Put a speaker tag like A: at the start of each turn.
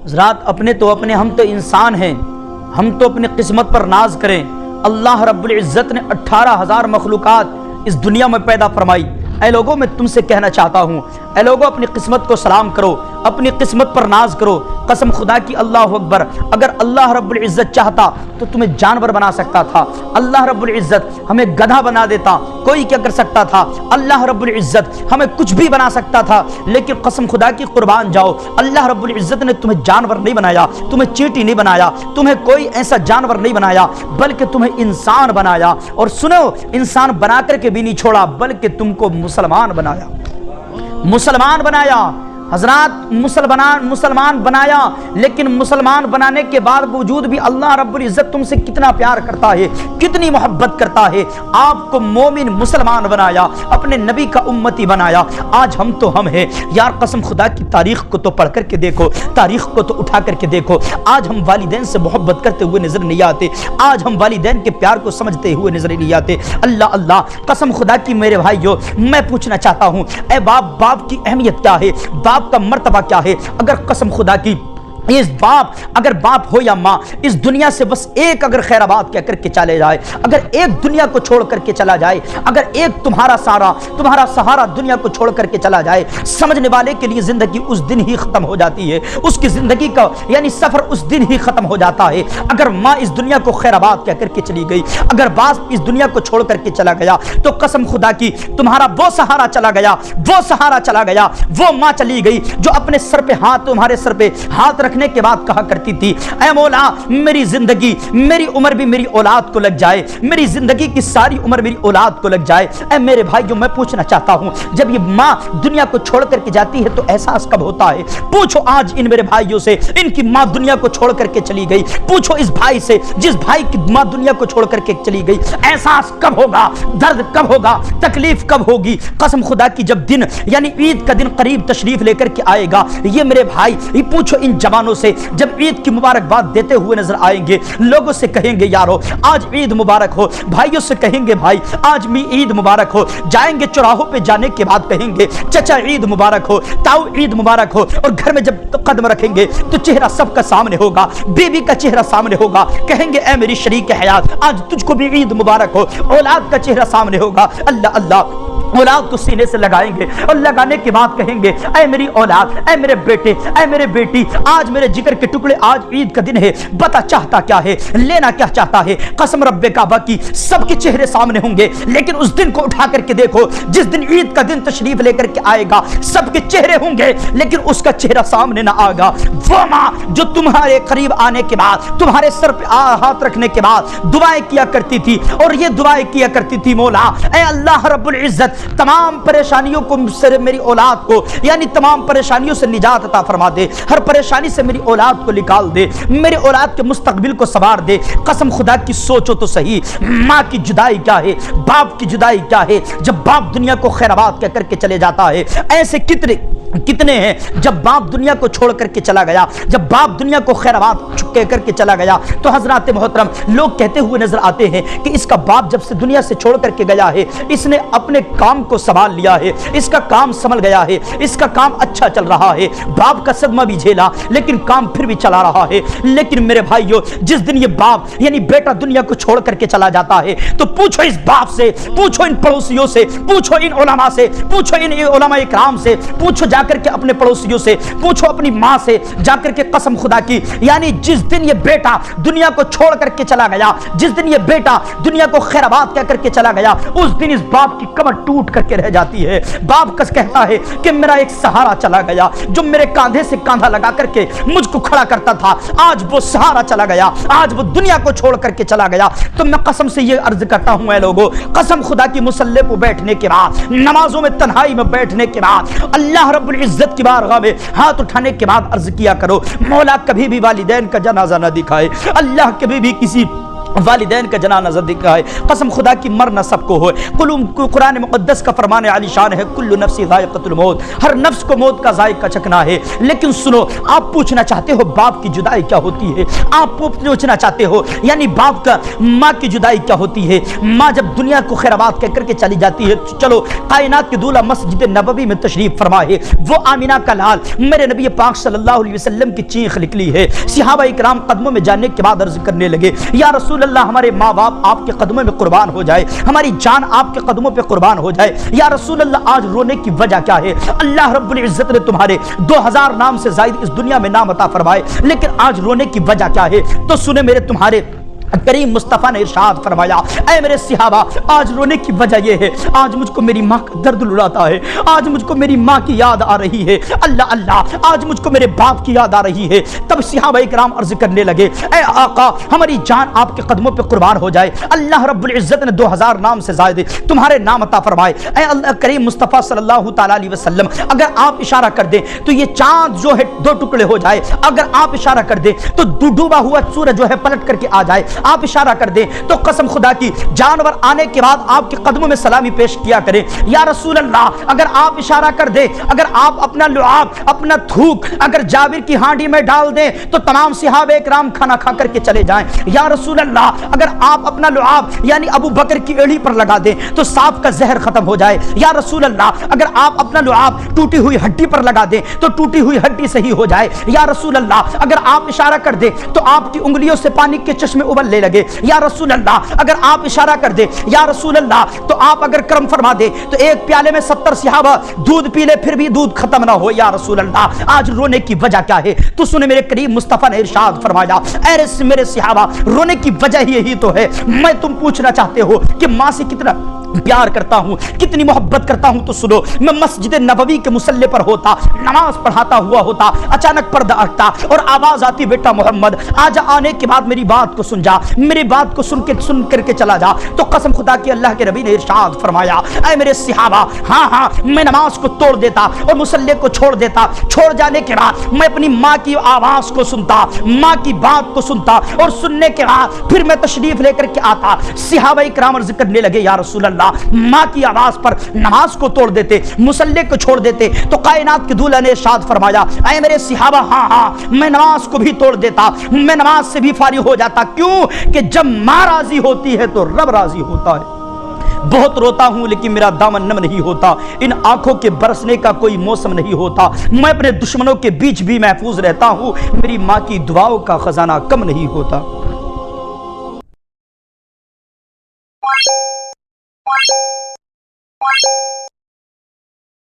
A: حضرات اپنے تو اپنے، ہم تو انسان ہیں، ہم تو اپنی قسمت پر ناز کریں۔ اللہ رب العزت نے 18,000 مخلوقات اس دنیا میں پیدا فرمائی۔ اے لوگوں میں تم سے کہنا چاہتا ہوں، اے لوگوں اپنی قسمت کو سلام کرو، اپنی قسمت پر ناز کرو۔ قسم خدا کی، اللہ اکبر، اگر اللہ رب العزت چاہتا تو تمہیں جانور بنا سکتا تھا۔ اللہ رب العزت ہمیں گدھا بنا دیتا، کوئی کیا کر سکتا تھا؟ اللہ رب العزت ہمیں کچھ بھی بنا سکتا تھا، لیکن قسم خدا کی قربان جاؤ، اللہ رب العزت نے تمہیں جانور نہیں بنایا، تمہیں چیٹی نہیں بنایا، تمہیں کوئی ایسا جانور نہیں بنایا، بلکہ تمہیں انسان بنایا۔ اور سنو، انسان بنا کر کے بھی نہیں چھوڑا، بلکہ تم کو مسلمان بنایا، مسلمان بنایا۔ حضرات مسلمان بنایا، لیکن مسلمان بنانے کے بعد وجود بھی اللہ رب العزت تم سے کتنا پیار کرتا ہے، کتنی محبت کرتا ہے۔ آپ کو مومن مسلمان بنایا، اپنے نبی کا امتی بنایا۔ آج ہم تو ہم ہیں یار، قسم خدا کی تاریخ کو تو پڑھ کر کے دیکھو، تاریخ کو تو اٹھا کر کے دیکھو۔ آج ہم والدین سے محبت کرتے ہوئے نظر نہیں آتے، آج ہم والدین کے پیار کو سمجھتے ہوئے نظر نہیں آتے۔ اللہ اللہ، قسم خدا کی میرے بھائیو، میں پوچھنا چاہتا ہوں، اے باپ کی اہمیت کیا ہے؟ باپ کا مرتبہ کیا ہے؟ اگر قسم خدا کی اس باپ، اگر باپ ہو یا ماں، اس دنیا سے بس ایک اگر خیر آباد کہہ کر کے چلے جائے، اگر ایک دنیا کو چھوڑ کر کے چلا جائے، اگر ایک تمہارا سہارا دنیا کو چھوڑ کر کے چلا جائے، سمجھنے والے کے لیے زندگی اس دن ہی ختم ہو جاتی ہے، اس کی زندگی کا یعنی سفر اس دن ہی ختم ہو جاتا ہے۔ اگر ماں اس دنیا کو خیر آباد کہہ کر کے چلی گئی، اگر باپ اس دنیا کو چھوڑ کر کے چلا گیا، تو قسم خدا کی تمہارا وہ سہارا چلا گیا، وہ ماں چلی گئی جو اپنے سر پہ ہاتھ، تمہارے سر پہ ہاتھ رکھنے کے بعد کہا کرتی تھی، اے مولا میری زندگی، میری عمر بھی میری اولاد کو لگ جائے، میری زندگی کی ساری عمر میری اولاد کو لگ جائے۔ اے میرے بھائیوں، میں پوچھنا چاہتا ہوں، جب یہ ماں دنیا کو چھوڑ کر کے جاتی ہے تو احساس کب ہوتا ہے؟ پوچھو آج ان میرے بھائیوں سے، ان کی ماں دنیا کو چھوڑ کر کے چلی گئی، پوچھو اس بھائی سے جس بھائی کی ماں دنیا کو چھوڑ کر کے چلی گئی، احساس کب ہوگا؟ درد کب ہوگا؟ تکلیف کب ہوگی؟ قسم خدا کی جب دن یعنی عید کا دن قریب تشریف لے کر کے آئے گا، یہ میرے بھائی، یہ پوچھو ان جوانوں سے، جب عید کی مبارکباد دیتے ہوئے نظر آئیں گے، لوگوں سے کہیں گے یارو آج عید مبارک ہو، بھائیوں سے کہیں گے بھائی آج بھی عید مبارک ہو، جائیں گے چوراہوں پہ جانے کے بعد کہیں گے چچا عید مبارک ہو، تاؤ عید مبارک ہو، اور گھر میں جب قدم رکھیں گے تو چہرہ سب کا سامنے ہوگا، بیوی کا چہرہ سامنے ہوگا، کہیں گے اے میری شریک حیات آج تجھ کو بھی عید مبارک ہو، اولاد کا چہرہ سامنے ہوگا، اللہ اللہ، اولاد کو سینے سے لگائیں گے اور لگانے کے بعد کہیں گے اے میری اولاد، اے میرے بیٹے، اے میرے بیٹی، آج میرے جگر کے ٹکڑے، آج عید کا دن ہے، بتا چاہتا کیا ہے، لینا کیا چاہتا ہے؟ قسم رب کعبہ کی سب کے چہرے سامنے ہوں گے، لیکن اس دن کو اٹھا کر کے دیکھو، جس دن عید کا دن تشریف لے کر کے آئے گا، سب کے چہرے ہوں گے لیکن اس کا چہرہ سامنے نہ آئے گا۔ وہ ماں جو تمہارے قریب آنے کے بعد، تمہارے سر پہ ہاتھ رکھنے کے بعد دعائیں کیا کرتی تھی، اور یہ دعائیں کیا کرتی تھی، مولا اے اللہ رب العزت تمام پریشانیوں کو سے میری اولاد کو یعنی تمام پریشانیوں سے نجات عطا فرما دے، ہر پریشانی سے میری اولاد کو نکال دے، میرے اولاد کے مستقبل کو سنوار دے۔ قسم خدا کی سوچو تو صحیح، ماں کی جدائی کیا ہے، باپ کی جدائی کیا ہے؟ جب باپ دنیا کو خیر آباد کہہ کر کے چلے جاتا ہے، ایسے کتنے ہیں جب باپ دنیا کو چھوڑ کر کے چلا گیا، جب باپ دنیا کو خیر آباد کہہ کر کے چلا گیا تو حضرات محترم لوگ کہتے ہوئے نظر آتے ہیں کہ اس کا باپ جب سے دنیا سے چھوڑ کر کے گیا ہے، اس نے اپنے کام کو سنبھال لیا ہے، اس کا کام سنبھل گیا ہے، اس کا کام اچھا چل رہا ہے، باپ کا صدمہ بھی جھیلا لیکن کام پھر بھی چلا رہا ہے۔ لیکن میرے بھائیو، جس دن یہ باپ یعنی بیٹا دنیا کو چھوڑ کر کے چلا جاتا ہے تو پوچھو اس باپ سے، پوچھو ان پڑوسیوں سے، پوچھو ان علماء سے، پوچھو ان علماء اکرام سے، پوچھو جا کر کے اپنے پڑوسیوں سے، پوچھو اپنی ماں سے جا کر کے، قسم خدا کی یعنی جس دن یہ بیٹا دنیا کو چھوڑ کر کے چلا گیا، جس دن یہ بیٹا دنیا کو خیر آباد کہہ کر کے چلا گیا، اس دن اس باپ کی کمر ٹوٹ کر کے رہ جاتی ہے۔ باپ کس کہتا ہے کہ میرا ایک سہارا چلا گیا جو میرے کاندھے سے کاندھا لگا کر کے مجھ کو کھڑا کرتا تھا، آج وہ سہارا چلا گیا، آج وہ دنیا کو چھوڑ کر کے چلا گیا۔ تو میں قسم سے یہ عرض کرتا ہوں اے لوگوں، قسم خدا کی مصلی پہ بیٹھنے کے بعد، نمازوں میں تنہائی میں بیٹھنے کے بعد، اللہ رب العزت کی بارگاہ میں ہاتھ اٹھانے کے بعد عرض کیا کرو، مولا کبھی بھی والدین کا جنازہ نہ دکھائے، اللہ کبھی بھی کسی والدین کا جنازہ دکھا ہے، قسم خدا کی مرنا سب کو ہے۔ قرآن مقدس کا فرمان عالی شان ہے، کل نفس ذائقۃ الموت، ہر نفس کو موت کا ذائقہ چکھنا ہے۔ لیکن سنو، آپ پوچھنا چاہتے ہو باپ کی جدائی کیا ہوتی ہے؟ آپ پوچھنا چاہتے ہو یعنی باپ کا ماں کی جدائی کیا ہوتی ہے؟ ماں جب دنیا کو خیرات کہہ کر کے چلی جاتی ہے، چلو کائنات کے دولہ مسجد نبوی میں تشریف فرما ہے، وہ آمینہ کا لال میرے نبی پاک صلی اللہ علیہ وسلم کی چیخ نکلی ہے۔ صحابہ اکرام قدموں میں جانے کے بعد عرض کرنے لگے، یا رسول اللہ، ہمارے ماں باپ آپ کے قدموں میں قربان ہو جائے، ہماری جان آپ کے قدموں پہ قربان ہو جائے، یا رسول اللہ آج رونے کی وجہ کیا ہے؟ اللہ رب العزت نے تمہارے 2000 نام سے زائد اس دنیا میں نام عطا فرمائے، لیکن آج رونے کی وجہ کیا ہے؟ تو سنے میرے تمہارے کریم مصطفیٰ نے ارشاد فرمایا، اے میرے صحابہ، آج رونے کی وجہ یہ ہے، آج مجھ کو میری ماں کا درد لڑاتا ہے، آج مجھ کو میری ماں کی یاد آ رہی ہے، اللہ اللہ، آج مجھ کو میرے باپ کی یاد آ رہی ہے۔ تب صحابہ کرام عرض کرنے لگے، اے آقا، ہماری جان آپ کے قدموں پہ قربان ہو جائے، اللہ رب العزت نے 2000 نام سے زائد تمہارے نام عطا فرمائے، اے اللہ کریم مصطفیٰ صلی اللہ تعالیٰ علیہ وسلم، اگر آپ اشارہ کر دیں تو یہ چاند جو ہے 2 ٹکڑے ہو جائے، اگر آپ اشارہ کر دیں تو ڈوبا ہوا سورج جو ہے پلٹ کر کے آ جائے، آپ اشارہ کر دیں تو قسم خدا کی جانور آنے کے بعد آپ کے قدموں میں سلامی پیش کیا کریں، یا رسول اللہ، اگر آپ اشارہ کر دیں، اگر آپ اپنا لعاب، اپنا تھوک اگر جابر کی ہانڈی میں ڈال دیں تو تمام صحابہ اکرام کھانا کھا کر کے چلے جائیں، یا رسول اللہ، اگر آپ اپنا لعاب یعنی ابو بکر کی ایڑی پر لگا دیں تو سانپ کا زہر ختم ہو جائے، یا رسول اللہ، اگر آپ اپنا لعاب ٹوٹی ہوئی ہڈی پر لگا دیں تو ٹوٹی ہوئی ہڈی صحیح ہو جائے، یا رسول اللہ، اگر آپ اشارہ کر دیں تو آپ کی انگلیوں سے پانی کے چشمے ابلنے لگے، یا رسول اللہ، اگر آپ اشارہ کر دیں، یا رسول اللہ، تو آپ اگر کرم فرما دیں تو ایک پیالے میں 70 صحابہ دودھ پی لے پھر بھی دودھ ختم نہ ہو، یا رسول اللہ، آج رونے کی وجہ کیا ہے؟ تو سنے میرے کریم مصطفیٰ نے ارشاد فرمایا، اے میرے صحابہ، رونے کی وجہ یہی تو ہے، میں تم پوچھنا چاہتے ہو کہ ماں سے کتنا پیار کرتا ہوں، کتنی محبت کرتا ہوں، تو سنو، میں مسجد نبوی کے مصلی پر ہوتا، نماز پڑھاتا ہوا ہوتا، اچانک پردہ ہٹتا اور آواز آتی، بیٹا محمد آجا، آنے کے بعد میری بات کو سن جا، میری بات کو سن کر کے چلا جا، تو قسم خدا کی اللہ کے نبی نے ارشاد فرمایا، اے میرے صحابہ، ہاں میں نماز کو توڑ دیتا اور مصلی کو چھوڑ دیتا، چھوڑ جانے کے بعد میں اپنی ماں کی آواز کو سنتا، ماں کی بات کو سنتا، اور سننے کے بعد پھر میں تشریف لے کر کے آتا۔ صحابہ کرام عرض کرنے لگے، یا رسول اللہ، ماں کی آواز پر نماز کو توڑ دیتے، مصلی کو چھوڑ دیتے، تو کائنات کے دولہ نے ارشاد فرمایا، اے میرے صحابہ، ہاں میں نماز کو بھی توڑ دیتا، میں نماز سے بھی فارغ ہو جاتا، کیوں کہ جب ماں راضی ہوتی ہے تو رب راضی ہوتا ہے۔ بہت روتا ہوں لیکن میرا دامن نم نہیں ہوتا، ان آنکھوں کے برسنے کا کوئی موسم نہیں ہوتا، میں اپنے دشمنوں کے بیچ بھی محفوظ رہتا ہوں، میری ماں کی دعاؤں کا خزانہ کم نہیں ہوتا۔